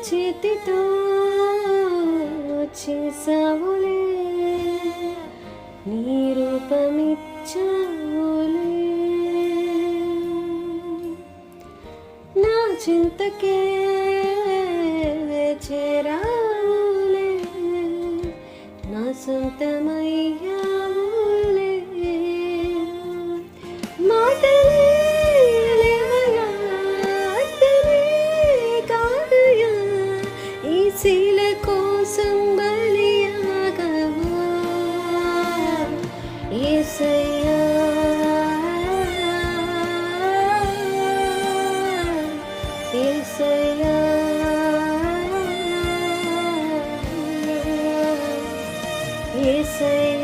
చేతితో చేసావులే, నీ రూపమిచ్చావులే, నా చింతకే చేరావులే, నా సొంతమయ్యావులే. మాటలే లేవయ్యా, అర్థమే కాదయ్యా, ఈ శీల కోసం బలియాగవా యేసయ్యా, యేసయ్యా, యేసయ్యా.